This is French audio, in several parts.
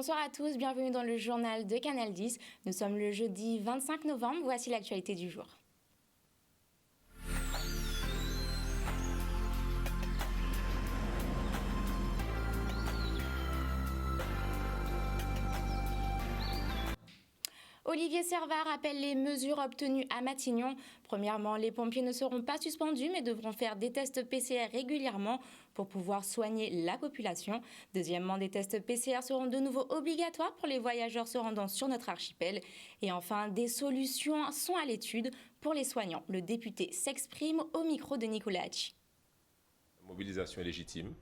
Bonsoir à tous, bienvenue dans le journal de Canal 10. Nous sommes le jeudi 25 novembre, voici l'actualité du jour. Olivier Servat rappelle les mesures obtenues à Matignon. Premièrement, les pompiers ne seront pas suspendus mais devront faire des tests PCR régulièrement pour pouvoir soigner la population. Deuxièmement, des tests PCR seront de nouveau obligatoires pour les voyageurs se rendant sur notre archipel. Et enfin, des solutions sont à l'étude pour les soignants. Le député s'exprime au micro de Nicolas Hatch. La mobilisation est légitime.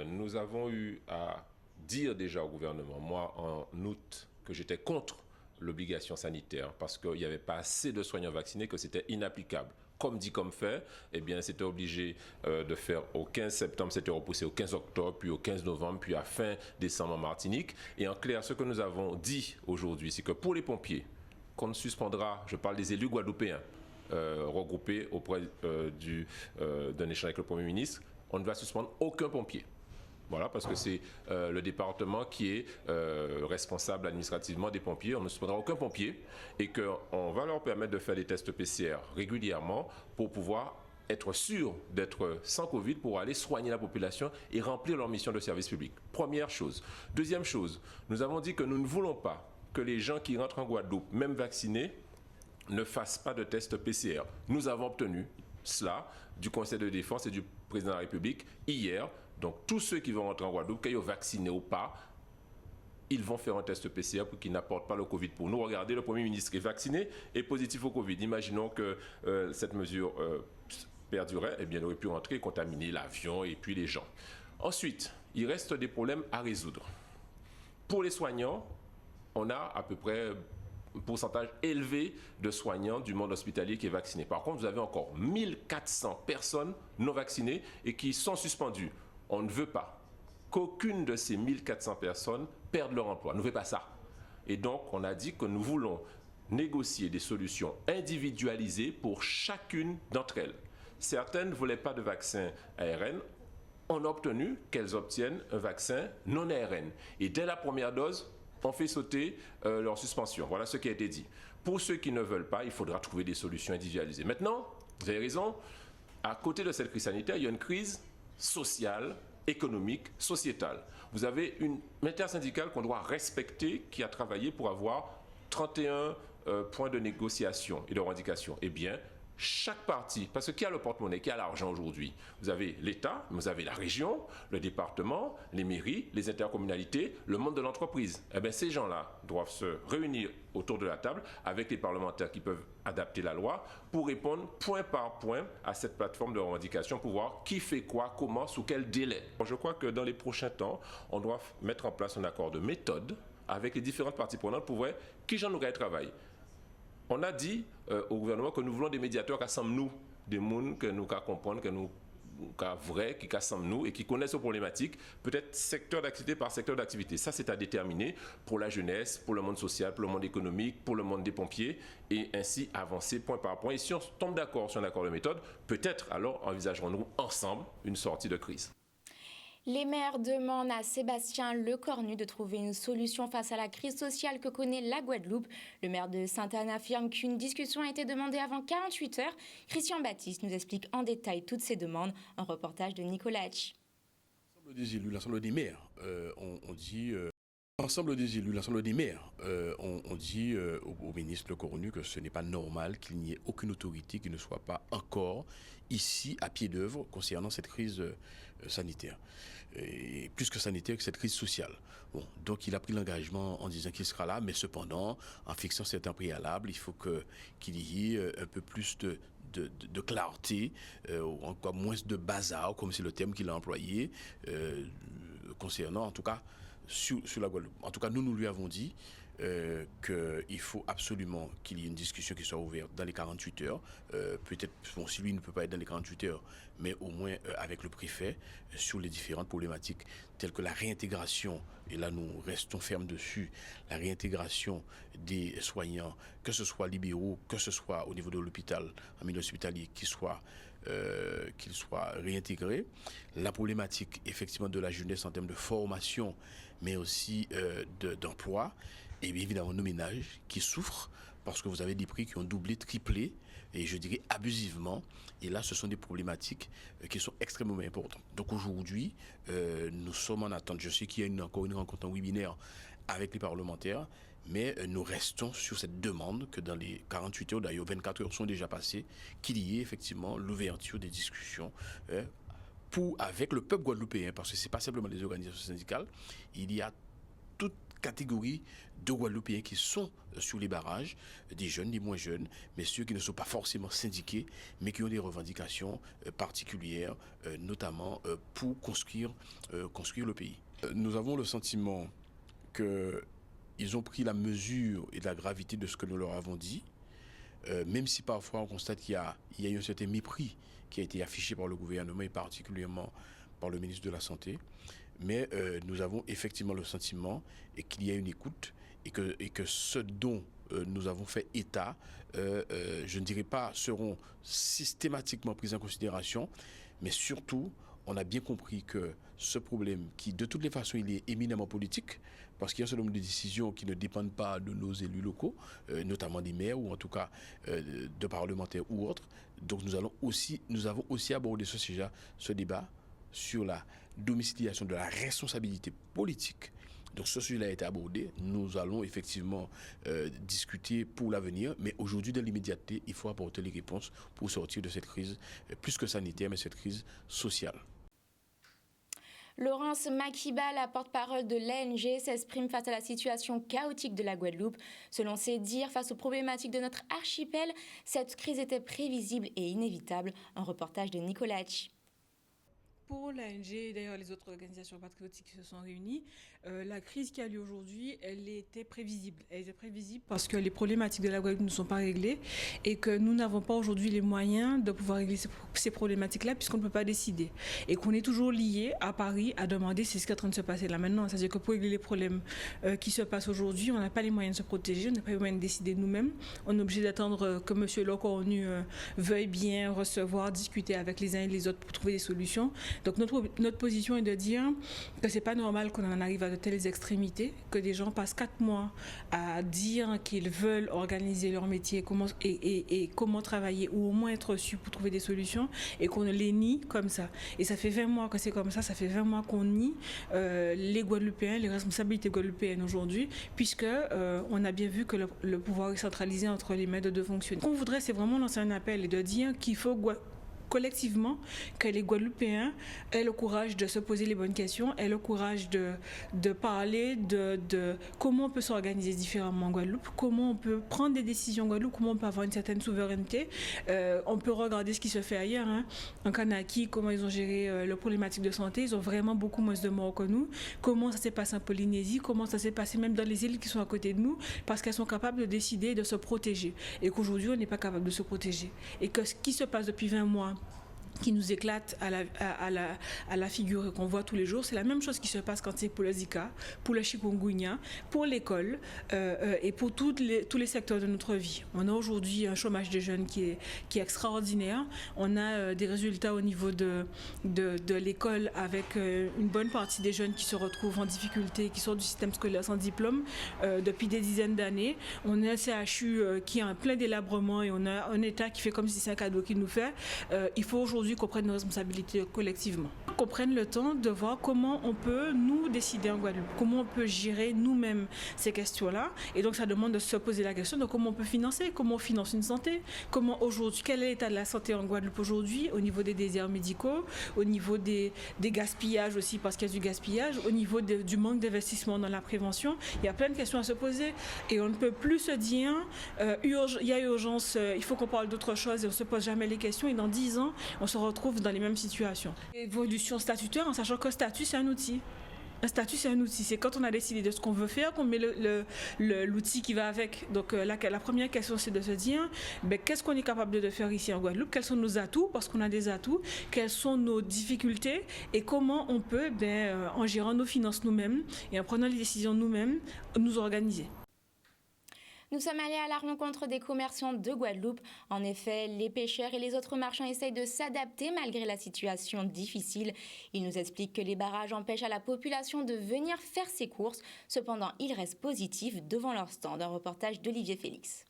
Nous avons eu à dire déjà au gouvernement, moi en août, que j'étais contre l'obligation sanitaire parce qu'il n'y avait pas assez de soignants vaccinés, que c'était inapplicable. Comme dit, comme fait, eh bien, c'était obligé de faire au 15 septembre, c'était repoussé au 15 octobre, puis au 15 novembre, puis à fin décembre en Martinique. Et en clair, ce que nous avons dit aujourd'hui, c'est que pour les pompiers, qu'on ne suspendra, je parle des élus guadeloupéens, regroupés auprès d'un échange avec le Premier ministre, on ne va suspendre aucun pompier. Voilà, parce que c'est le département qui est responsable administrativement des pompiers. On ne suspendra aucun pompier et qu'on va leur permettre de faire des tests PCR régulièrement pour pouvoir être sûr d'être sans Covid pour aller soigner la population et remplir leur mission de service public. Première chose. Deuxième chose, nous avons dit que nous ne voulons pas que les gens qui rentrent en Guadeloupe, même vaccinés, ne fassent pas de test PCR. Nous avons obtenu cela du Conseil de défense et du président de la République hier. Donc tous ceux qui vont rentrer en Guadeloupe, qu'ils soient vaccinés ou pas, ils vont faire un test PCR pour qu'ils n'apportent pas le Covid pour nous. Regardez, le Premier ministre est vacciné et positif au Covid. Imaginons que cette mesure perdurait, eh bien, il aurait pu rentrer et contaminer l'avion et puis les gens. Ensuite, il reste des problèmes à résoudre. Pour les soignants, on a à peu près un pourcentage élevé de soignants du monde hospitalier qui est vacciné. Par contre, vous avez encore 1400 personnes non vaccinées et qui sont suspendues. On ne veut pas qu'aucune de ces 1400 personnes perde leur emploi. On ne veut pas ça. Et donc, on a dit que nous voulons négocier des solutions individualisées pour chacune d'entre elles. Certaines ne voulaient pas de vaccin ARN. On a obtenu qu'elles obtiennent un vaccin non ARN. Et dès la première dose, on fait sauter leur suspension. Voilà ce qui a été dit. Pour ceux qui ne veulent pas, il faudra trouver des solutions individualisées. Maintenant, vous avez raison, à côté de cette crise sanitaire, il y a une crise sociale, économique, sociétale. Vous avez une intersyndicale qu'on doit respecter qui a travaillé pour avoir 31 points de négociation et de revendication. Eh bien, chaque partie, parce que qui a le porte-monnaie, qui a l'argent aujourd'hui? Vous avez l'État, vous avez la région, le département, les mairies, les intercommunalités, le monde de l'entreprise. Eh bien, ces gens-là doivent se réunir autour de la table avec les parlementaires qui peuvent adapter la loi pour répondre point par point à cette plateforme de revendication pour voir qui fait quoi, comment, sous quel délai. Je crois que dans les prochains temps, on doit mettre en place un accord de méthode avec les différentes parties prenantes pour voir qui j'en aurait travail. On a dit au gouvernement que nous voulons des médiateurs qui assemblent nous, des gens que nous comprendre, que nous vrais, qui assemblent nous et qui connaissent les problématiques, peut-être secteur d'activité par secteur d'activité. Ça, c'est à déterminer pour la jeunesse, pour le monde social, pour le monde économique, pour le monde des pompiers, et ainsi avancer point par point. Et si on tombe d'accord sur un accord de méthode, peut-être alors envisagerons-nous ensemble une sortie de crise. Les maires demandent à Sébastien Lecornu de trouver une solution face à la crise sociale que connaît la Guadeloupe. Le maire de Sainte-Anne affirme qu'une discussion a été demandée avant 48 heures. Christian Baptiste nous explique en détail toutes ces demandes. Un reportage de Nicolas Hatch. L'ensemble des élus, l'ensemble des maires, on dit... L'ensemble des élus, l'ensemble des maires, on dit au ministre Lecornu que ce n'est pas normal qu'il n'y ait aucune autorité qui ne soit pas encore ici à pied d'œuvre concernant cette crise sanitaire. Et plus que sanitaire, que cette crise sociale. Bon, donc il a pris l'engagement en disant qu'il sera là, mais cependant, en fixant certains préalables, il faut qu'il y ait un peu plus de clarté, encore moins de bazar, comme c'est le terme qu'il a employé, concernant en tout cas sur la Guadeloupe. En tout cas, nous lui avons dit qu'il faut absolument qu'il y ait une discussion qui soit ouverte dans les 48 heures. Peut-être, bon, si lui ne peut pas être dans les 48 heures, mais au moins avec le préfet sur les différentes problématiques telles que la réintégration, et là nous restons fermes dessus, la réintégration des soignants, que ce soit libéraux, que ce soit au niveau de l'hôpital, en milieu hospitalier, qu'ils soient réintégrés. La problématique effectivement de la jeunesse en termes de formation, mais aussi d'emploi, et bien évidemment nos ménages qui souffrent parce que vous avez des prix qui ont doublé, triplé, et je dirais abusivement. Et là, ce sont des problématiques qui sont extrêmement importantes. Donc aujourd'hui, nous sommes en attente. Je sais qu'il y a encore une rencontre en webinaire avec les parlementaires, mais nous restons sur cette demande que dans les 48 heures, d'ailleurs 24 heures sont déjà passées, qu'il y ait effectivement l'ouverture des discussions avec le peuple guadeloupéen, parce que ce n'est pas simplement les organisations syndicales, il y a toute catégorie de Guadeloupéens qui sont sur les barrages, des jeunes, des moins jeunes, mais ceux qui ne sont pas forcément syndiqués, mais qui ont des revendications particulières, notamment pour construire le pays. Nous avons le sentiment qu'ils ont pris la mesure et la gravité de ce que nous leur avons dit, même si parfois on constate qu'il y a eu un certain mépris qui a été affiché par le gouvernement et particulièrement par le ministre de la Santé. Mais nous avons effectivement le sentiment qu'il y a une écoute et que ce dont nous avons fait état, je ne dirais pas seront systématiquement pris en considération, mais surtout, on a bien compris que ce problème, qui de toutes les façons, il est éminemment politique, parce qu'il y a un certain nombre de décisions qui ne dépendent pas de nos élus locaux, notamment des maires ou en tout cas de parlementaires ou autres. Donc nous avons aussi abordé ce débat sur la domiciliation de la responsabilité politique. Donc ce sujet-là a été abordé. Nous allons effectivement discuter pour l'avenir, mais aujourd'hui, dans l'immédiateté, il faut apporter les réponses pour sortir de cette crise, plus que sanitaire, mais cette crise sociale. Laurence Makiba, la porte-parole de l'ANG, s'exprime face à la situation chaotique de la Guadeloupe. Selon ses dires, face aux problématiques de notre archipel, cette crise était prévisible et inévitable. Un reportage de Nicolas Hachi. Pour l'ANG et d'ailleurs les autres organisations patriotiques qui se sont réunies, la crise qui a lieu aujourd'hui, elle était prévisible. Elle était prévisible parce que les problématiques de la Guadeloupe ne sont pas réglées et que nous n'avons pas aujourd'hui les moyens de pouvoir régler ces problématiques-là puisqu'on ne peut pas décider. Et qu'on est toujours lié à Paris à demander c'est ce qui est en train de se passer là maintenant. C'est-à-dire que pour régler les problèmes qui se passent aujourd'hui, on n'a pas les moyens de se protéger, on n'a pas les moyens de décider nous-mêmes. On est obligé d'attendre que M. Lecornu veuille bien recevoir, discuter avec les uns et les autres pour trouver des solutions. Donc notre position est de dire que c'est pas normal qu'on en arrive à de telles extrémités, que des gens passent 4 mois à dire qu'ils veulent organiser leur métier et comment travailler ou au moins être reçus pour trouver des solutions et qu'on les nie comme ça. Et ça fait 20 mois que c'est comme ça fait 20 mois qu'on nie les Guadeloupéens, les responsabilités guadeloupéennes aujourd'hui, puisque on a bien vu que le pouvoir est centralisé entre les mains de 2 fonctionnaires. Ce qu'on voudrait, c'est vraiment lancer un appel et de dire qu'il faut collectivement que les Guadeloupéens aient le courage de se poser les bonnes questions, aient le courage de parler de comment on peut s'organiser différemment en Guadeloupe, comment on peut prendre des décisions en Guadeloupe, comment on peut avoir une certaine souveraineté. On peut regarder ce qui se fait ailleurs. En Kanaki, comment ils ont géré la problématique de santé, ils ont vraiment beaucoup moins de morts que nous. Comment ça s'est passé en Polynésie, comment ça s'est passé même dans les îles qui sont à côté de nous, parce qu'elles sont capables de décider de se protéger. Et qu'aujourd'hui, on n'est pas capable de se protéger. Et que ce qui se passe depuis 20 mois, qui nous éclate à la figure et qu'on voit tous les jours, c'est la même chose qui se passe quand c'est pour le Zika, pour le chikungunya, pour l'école et pour tous les secteurs de notre vie. On a aujourd'hui un chômage des jeunes qui est extraordinaire. On a des résultats au niveau de l'école avec une bonne partie des jeunes qui se retrouvent en difficulté, qui sortent du système scolaire sans diplôme depuis des dizaines d'années. On a un CHU qui est en plein délabrement et on a un État qui fait comme si c'est un cadeau qu'il nous fait. Il faut aujourd'hui qu'on prenne nos responsabilités collectivement, qu'on prenne le temps de voir comment on peut nous décider en Guadeloupe, comment on peut gérer nous-mêmes ces questions-là. Et donc ça demande de se poser la question de comment on peut financer, comment on finance une santé, comment aujourd'hui, quel est l'état de la santé en Guadeloupe aujourd'hui, au niveau des déserts médicaux, au niveau des gaspillages aussi, parce qu'il y a du gaspillage, au niveau du manque d'investissement dans la prévention. Il y a plein de questions à se poser et on ne peut plus se dire il y a urgence, il faut qu'on parle d'autre chose et on ne se pose jamais les questions et dans 10 ans, on se retrouve dans les mêmes situations. Évolution statutaire, en sachant que statut, c'est un outil. Un statut, c'est un outil. C'est quand on a décidé de ce qu'on veut faire qu'on met l'outil qui va avec. Donc la première question, c'est de se dire qu'est-ce qu'on est capable de faire ici en Guadeloupe, quels sont nos atouts, parce qu'on a des atouts, quelles sont nos difficultés et comment on peut, en gérant nos finances nous-mêmes et en prenant les décisions nous-mêmes, nous organiser. Nous sommes allés à la rencontre des commerçants de Guadeloupe. En effet, les pêcheurs et les autres marchands essayent de s'adapter malgré la situation difficile. Ils nous expliquent que les barrages empêchent à la population de venir faire ses courses. Cependant, ils restent positifs devant leur stand. Un reportage d'Olivier Félix.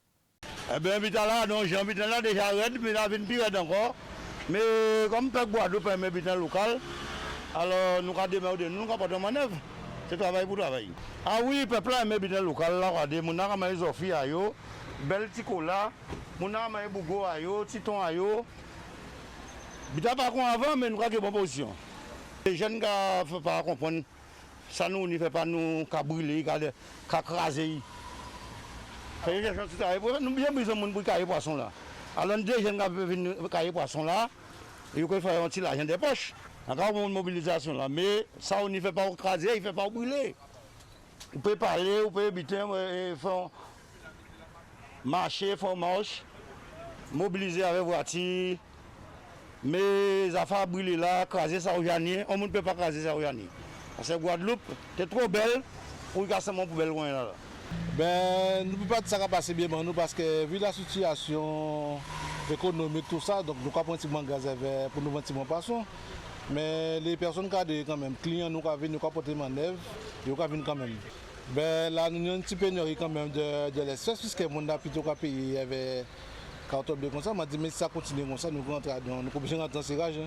Eh bien, là, non, j'ai envie de là déjà raide, mais là, une pire encore. Mais comme Pec Guadeloupe est un habitant local, alors nous avons démarré, nous avons pas de manœuvre. C'est travail pour travail. Ah oui, le peuple est un habitant local, là, regardez, nous avons des offres à eux, belle ticola, nous avons des bougots à eux, titon à eux. Nous n'avons pas avant, mais nous avons des bonnes positions. Les jeunes ne font pas comprendre, ça nous ne fait pas nous brûler, craser. Nous bien besoin de pour cailler poisson là. Alors des jeunes qui venir cailler poisson là, il faut faire un petit l'argent des poches. Encore une mobilisation là, mais ça on ne fait pas craser, il ne fait pas brûler. Vous pouvez parler, vous pouvez habiter, faire marcher, faire marche, mobiliser avec voiture. Mais les affaires brûler là, craser ça aujourd'hui, on ne peut pas craser ça aujourd'hui. Parce que Guadeloupe, c'est trop belle pour casser mon poubelle loin là. Ben, nous ne pouvons pas dire que ça va passer bien pour nous parce que vu la situation économique, tout ça, donc nous avons un petit magasin pour nous vendre mon poisson. Mais les personnes qui ont quand même, clients, nous avons venir, nous avons porté manœuvre, ils ont venir quand même. Ben, là, nous avons une petite pénurie quand même de l'espèce, puisque nous avons plutôt qu'à payer avec carton de comme ça. On m'a dit, mais si ça continue comme ça, nous sommes obligés de rentrer en cirage.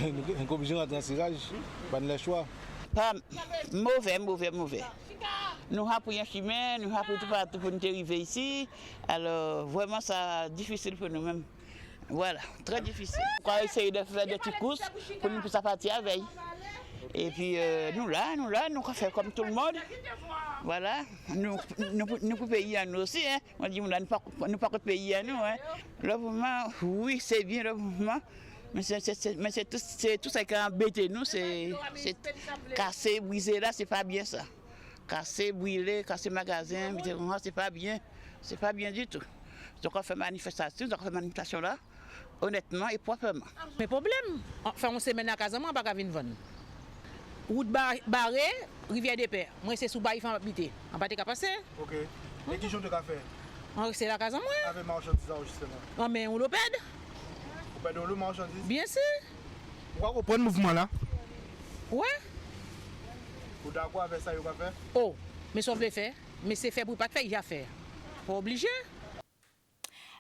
Nous sommes obligés de rentrer en cirage, pas de choix. Pas mauvais. Nous avons pris un chemin, nous avons pris tout partout pour nous arriver ici. Alors, vraiment, c'est difficile pour nous-mêmes. Voilà, très difficile. On va essayer de faire des petites courses pour nous partir avec. Et puis, nous là, nous allons faire comme tout le monde. Voilà, nous pouvons payer à nous aussi. Hein. On dit, nous ne pouvons pas payer à nous. Hein. Le mouvement, oui, c'est bien le mouvement. Mais c'est tout ça qui a embêté nous, c'est casser, briser là, c'est pas bien ça. Casser, brûler, casser magasin, c'est pas bien du tout. Donc on fait manifestation là, honnêtement et proprement. Mais problème, enfin on se mène à Casamance, on va pas venir vendre. Route barrée, rivière des Pères. Moi c'est sous bail fan habité. On pas te passer. OK. Et qui joue de café? C'est la Casamance. Avec marchandise justement. On met on l'opède. Vous perdez le marchandise? Bien sûr. Pourquoi vous prenez le mouvement là? Ouais. Vous d'accord avec ça, vous avez fait? Oh, mais ça veut faire. Mais c'est fait pour pas de faire, il y a faire. Pas obligé.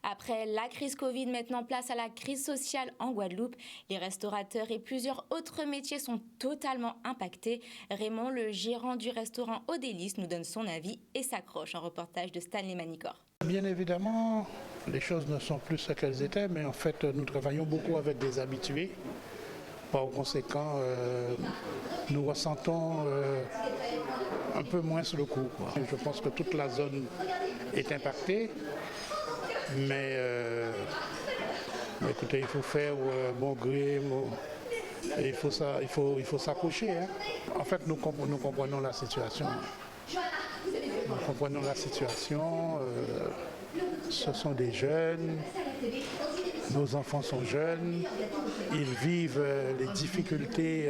Après la crise Covid, maintenant place à la crise sociale en Guadeloupe. Les restaurateurs et plusieurs autres métiers sont totalement impactés. Raymond, le gérant du restaurant Au Délice, nous donne son avis et s'accroche. Un reportage de Stanley Manicor. Bien évidemment, les choses ne sont plus ce qu'elles étaient, mais en fait, nous travaillons beaucoup avec des habitués. Par conséquent, nous ressentons un peu moins le coup. Je pense que toute la zone est impactée, mais écoutez, il faut faire bon gré, il faut s'accrocher. Hein. En fait, nous comprenons la situation. Nous comprenons la situation. Ce sont des jeunes. Nos enfants sont jeunes, ils vivent les difficultés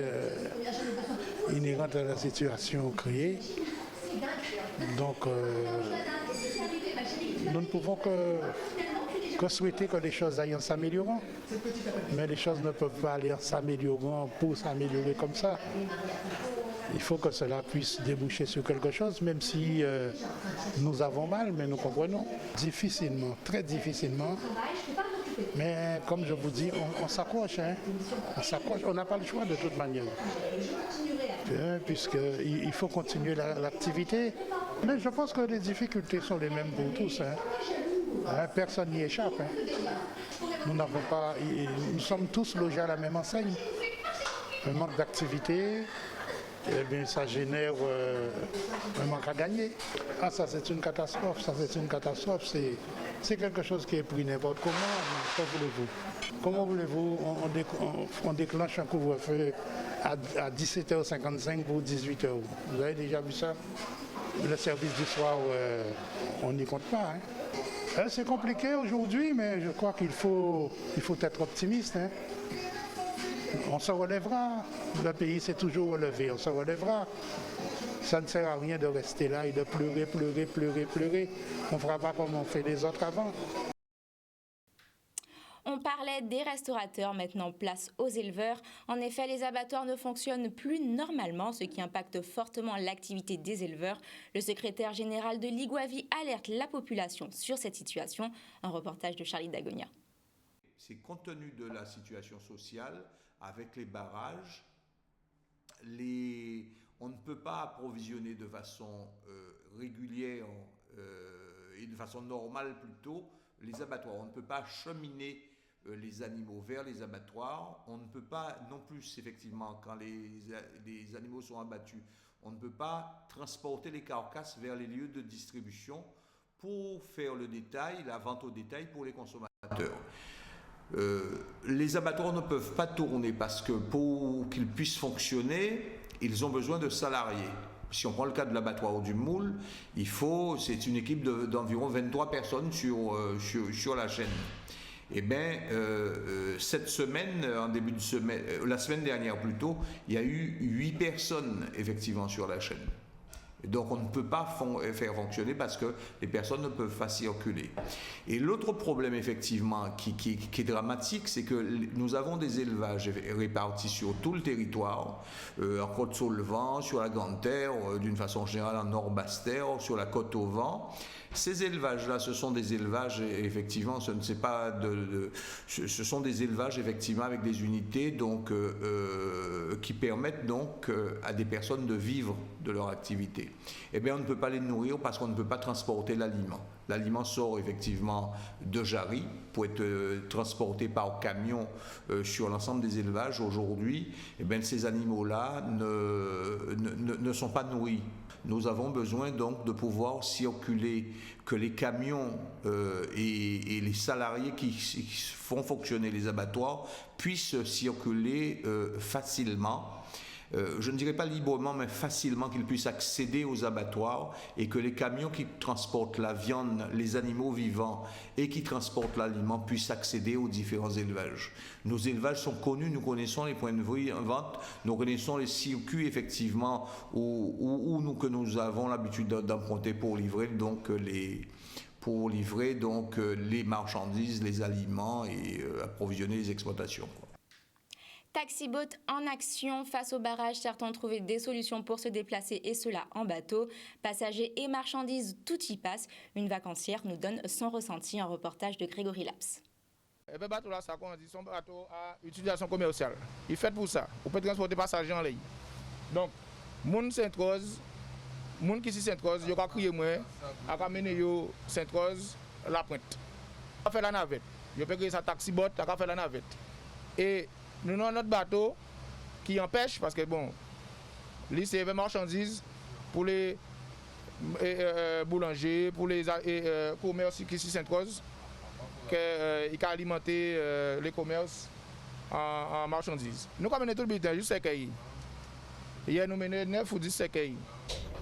inhérentes à la situation créée. Donc, nous ne pouvons que souhaiter que les choses aillent en s'améliorant. Mais les choses ne peuvent pas aller en s'améliorant pour s'améliorer comme ça. Il faut que cela puisse déboucher sur quelque chose, même si nous avons mal, mais nous comprenons. Difficilement, très difficilement. Mais comme je vous dis, on s'accroche, hein. On s'accroche, on n'a pas le choix de toute manière. Puisqu'il faut continuer l'activité. Mais je pense que les difficultés sont les mêmes pour tous. Hein. Personne n'y échappe. Hein. Nous sommes tous logés à la même enseigne. Un manque d'activité, eh bien, ça génère un manque à gagner. Ah, ça c'est une catastrophe, c'est quelque chose qui est pris n'importe comment. Comment voulez-vous on déclenche un couvre-feu à 17h55 pour 18h. Vous avez déjà vu ça? Le service du soir, on n'y compte pas. Hein. C'est compliqué aujourd'hui, mais je crois qu'il faut être optimiste. Hein. On se relèvera. Le pays s'est toujours relevé, on se relèvera. Ça ne sert à rien de rester là et de pleurer, pleurer, pleurer, pleurer. On ne fera pas comme on fait les autres avant. On parlait des restaurateurs, maintenant place aux éleveurs. En effet, les abattoirs ne fonctionnent plus normalement, ce qui impacte fortement l'activité des éleveurs. Le secrétaire général de l'Iguavi alerte la population sur cette situation. Un reportage de Charlie Dagonia. C'est compte tenu de la situation sociale, avec les barrages, on ne peut pas approvisionner de façon régulière et de façon normale plutôt les abattoirs. On ne peut pas cheminer les animaux vers les abattoirs. On ne peut pas non plus, effectivement, quand les animaux sont abattus, on ne peut pas transporter les carcasses vers les lieux de distribution pour faire le détail, la vente au détail pour les consommateurs. Les abattoirs ne peuvent pas tourner parce que pour qu'ils puissent fonctionner, ils ont besoin de salariés. Si on prend le cas de l'abattoir du Moule, c'est une équipe d'environ 23 personnes sur la chaîne. Eh bien, cette semaine, en début de semaine, la semaine dernière plutôt, il y a eu 8 personnes effectivement sur la chaîne. Et donc on ne peut pas faire fonctionner parce que les personnes ne peuvent pas circuler. Et l'autre problème effectivement qui est dramatique, c'est que nous avons des élevages répartis sur tout le territoire, en Côte-sur-le-Vent, sur la Grande Terre, d'une façon générale en Nord-Basse-Terre, sur la Côte au Vent. Ces élevages-là, ce sont des élevages, effectivement, ce sont des élevages, effectivement, avec des unités donc, qui permettent donc à des personnes de vivre de leur activité. Eh bien, on ne peut pas les nourrir parce qu'on ne peut pas transporter l'aliment. L'aliment sort effectivement de Jarry pour être transporté par camion sur l'ensemble des élevages. Aujourd'hui, eh bien, ces animaux-là ne sont pas nourris. Nous avons besoin donc de pouvoir circuler, que les camions et les salariés qui font fonctionner les abattoirs puissent circuler facilement. Je ne dirais pas librement, mais facilement, qu'ils puissent accéder aux abattoirs et que les camions qui transportent la viande, les animaux vivants et qui transportent l'aliment puissent accéder aux différents élevages. Nos élevages sont connus, nous connaissons les points de vente, nous connaissons les circuits effectivement que nous avons l'habitude d'emprunter pour livrer donc les marchandises, les aliments et approvisionner les exploitations. Taxiboat en action face au barrage. Certains ont trouvé des solutions pour se déplacer et cela en bateau. Passagers et marchandises, tout y passe. Une vacancière nous donne son ressenti. Un reportage de Grégory Laps. Le bateau là, ça qu'on dit, son bateau à utilisation commerciale. Il est fait pour ça. On peut transporter passagers en ligne. Donc, moun Sainte-Rose, moun qui si Sainte-Rose, il a crié moi, a mené yo Sainte-Rose la Pointe. On a fait la navette. Il peut créer sa taxiboat, on a fait la navette. Et nous avons notre bateau qui empêche, parce que bon, lui c'est des marchandises pour les boulangers, pour les commerces qui sont Sainte-Rose, qui ont alimenté les commerces en marchandises. Nous avons mené tout le bulletin, juste 5 cahiers. Hier, nous menons 9 ou 10 cahiers.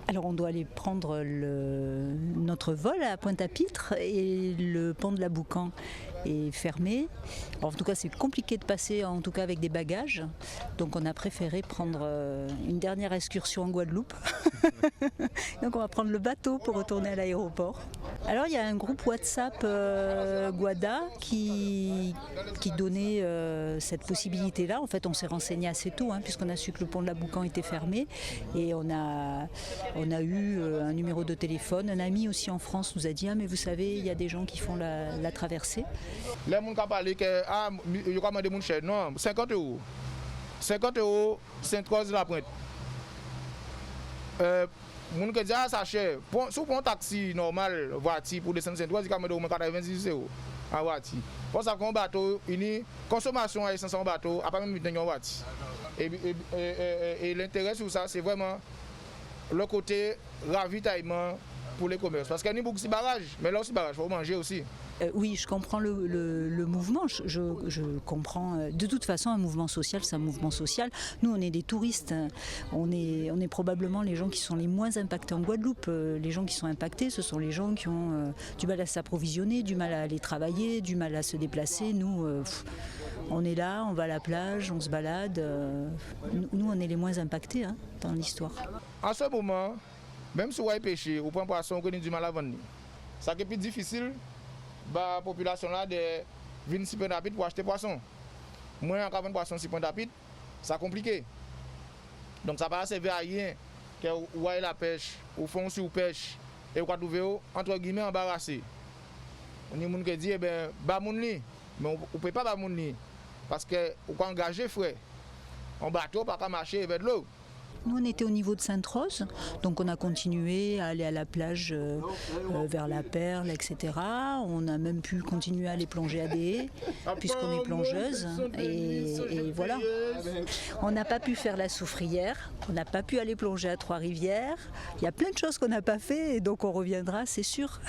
Alors on doit aller prendre notre vol à Pointe-à-Pitre et le pont de la Boucan est fermé. Alors, en tout cas c'est compliqué de passer en tout cas avec des bagages. Donc on a préféré prendre une dernière excursion en Guadeloupe. Donc on va prendre le bateau pour retourner à l'aéroport. Alors il y a un groupe WhatsApp Guada qui donnait cette possibilité-là. En fait on s'est renseigné assez tôt puisqu'on a su que le pont de la Boucan était fermé et on a eu un numéro de téléphone. Un ami aussi en France nous a dit mais vous savez, il y a des gens qui font la traversée. Les gens qui parlent que il y a des gens cher. Non, 50 €. 50 €, Sainte-Rose la Pointe. Les gens qui disent ça cher. Si on un taxi normal, voiture pour descendre Sainte-Rose, il y a 96 € en voiture. Pour ça qu'on bateau, une consommation à essence en bateau, à pas même une voiture. Et l'intérêt sur ça, c'est vraiment le côté ravitaillement pour les commerces. Parce qu'il y a beaucoup de barrages, mais là aussi barrage, il faut manger aussi. Oui, je comprends le mouvement. Je comprends. De toute façon, un mouvement social, c'est un mouvement social. Nous, on est des touristes. On est probablement les gens qui sont les moins impactés en Guadeloupe. Les gens qui sont impactés, ce sont les gens qui ont du mal à s'approvisionner, du mal à aller travailler, du mal à se déplacer. Nous, On est là, on va à la plage, on se balade. Nous, on est les moins impactés dans l'histoire. En ce moment, même si vous avez pêché, vous prenez poisson, vous avez du mal à vendre. Ça qui est plus difficile, la population là de venir si rapide pour acheter poisson. Moi, en vendre poisson si rapide, c'est compliqué. Donc ça ne va pas servir à rien que vous ayez la pêche, ou fond sur pêche, et vous trouvez entre guillemets embarrassé. On y a des gens qui disent, bah moun li, mais on ne peut pas bah moun li, parce que vous pouvez engager frais. En bateau, pas marcher avec de l'eau. Nous, on était au niveau de Sainte-Rose, donc on a continué à aller à la plage vers la Perle, etc. On a même pu continuer à aller plonger à des haies, puisqu'on est plongeuse. Et voilà. On n'a pas pu faire la soufrière, on n'a pas pu aller plonger à Trois-Rivières. Il y a plein de choses qu'on n'a pas fait, et donc on reviendra, c'est sûr.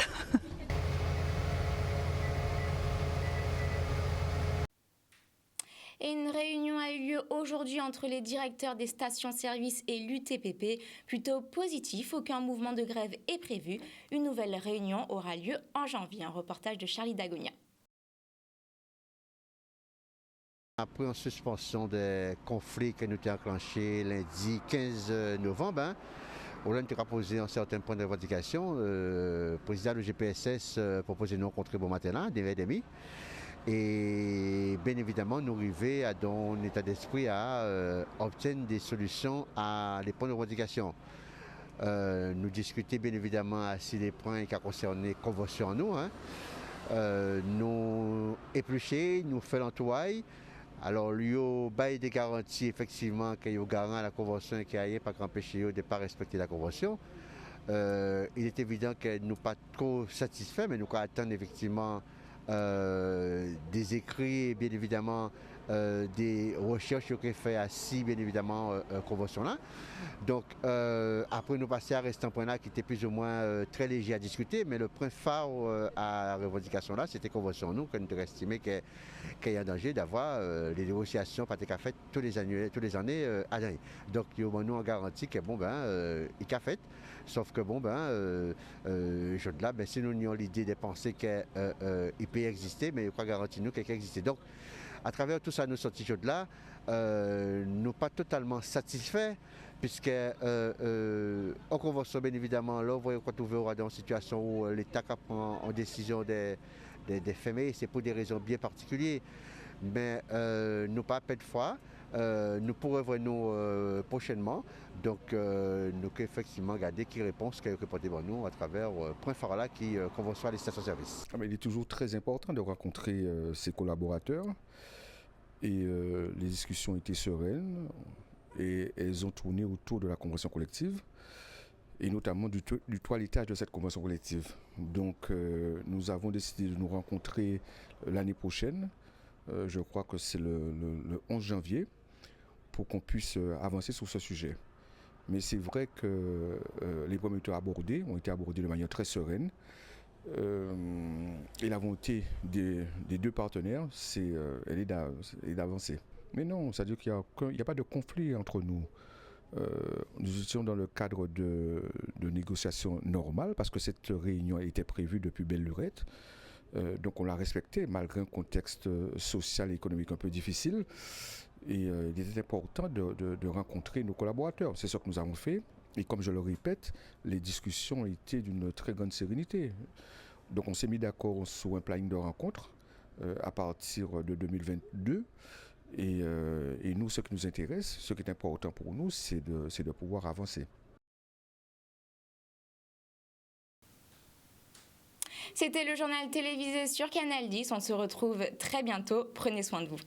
Et une réunion a eu lieu aujourd'hui entre les directeurs des stations-service et l'UTPP. Plutôt positif, aucun mouvement de grève est prévu. Une nouvelle réunion aura lieu en janvier. Un reportage de Charlie Dagonia. Après une suspension des conflits qui nous été enclenchés lundi 15 novembre, on a posé un certain point de revendication. Le président du GPSS proposait de nous rencontrer bon matin là, 9h30. Et bien évidemment, nous arrivons dans un état d'esprit à obtenir des solutions à les points de revendication. Nous discuter bien évidemment à les points qui concernent les conventions nous. Nous éplucher, nous faire l'entourage. Alors, il y a des garanties effectivement qu'il y a garant à la convention qui a pas empêcher de ne pas respecter la convention. Il est évident que nous ne sommes pas trop satisfaits, mais nous attendons effectivement des écrits et bien évidemment des recherches qui sont faites à bien évidemment convention là. Donc après nous passer à rester un point là qui était plus ou moins très léger à discuter, mais le point phare à la revendication là, c'était convention nous que nous avons estimé qu'il y a un danger d'avoir les négociations pas faites tous les années à l'année. Donc nous on garantit que il a fait. Sauf que si nous avons l'idée de penser qu'il peut exister, mais il faut garantir nous qu'il peut exister. Donc, à travers tout ça, nous sortis de là, nous ne sommes pas totalement satisfaits, puisque en convention, bien évidemment, là, vous retrouvez dans une situation où l'État prend en décision de fermer, c'est pour des raisons bien particulières. Mais nous pas de fois. Nous pourrons voir nous prochainement. Donc, nous effectivement regarder qui répond ce que répondez nous à travers point phare là qui convention les stations-service. Il est toujours très important de rencontrer ses collaborateurs et les discussions étaient sereines et elles ont tourné autour de la convention collective et notamment du toilettage de cette convention collective. Donc, nous avons décidé de nous rencontrer l'année prochaine. Je crois que c'est le 11 janvier pour qu'on puisse avancer sur ce sujet. Mais c'est vrai que les points ont été abordés de manière très sereine. Et la volonté des deux partenaires, elle est d'avancer. Mais non, c'est-à-dire qu'il n'y a pas de conflit entre nous. Nous étions dans le cadre de négociations normales parce que cette réunion était prévue depuis belle lurette. Donc on l'a respecté malgré un contexte social et économique un peu difficile. Et il était important de rencontrer nos collaborateurs. C'est ce que nous avons fait. Et comme je le répète, les discussions étaient d'une très grande sérénité. Donc on s'est mis d'accord sur un planning de rencontre à partir de 2022. Et nous, ce qui nous intéresse, ce qui est important pour nous, c'est de pouvoir avancer. C'était le journal télévisé sur Canal 10. On se retrouve très bientôt. Prenez soin de vous.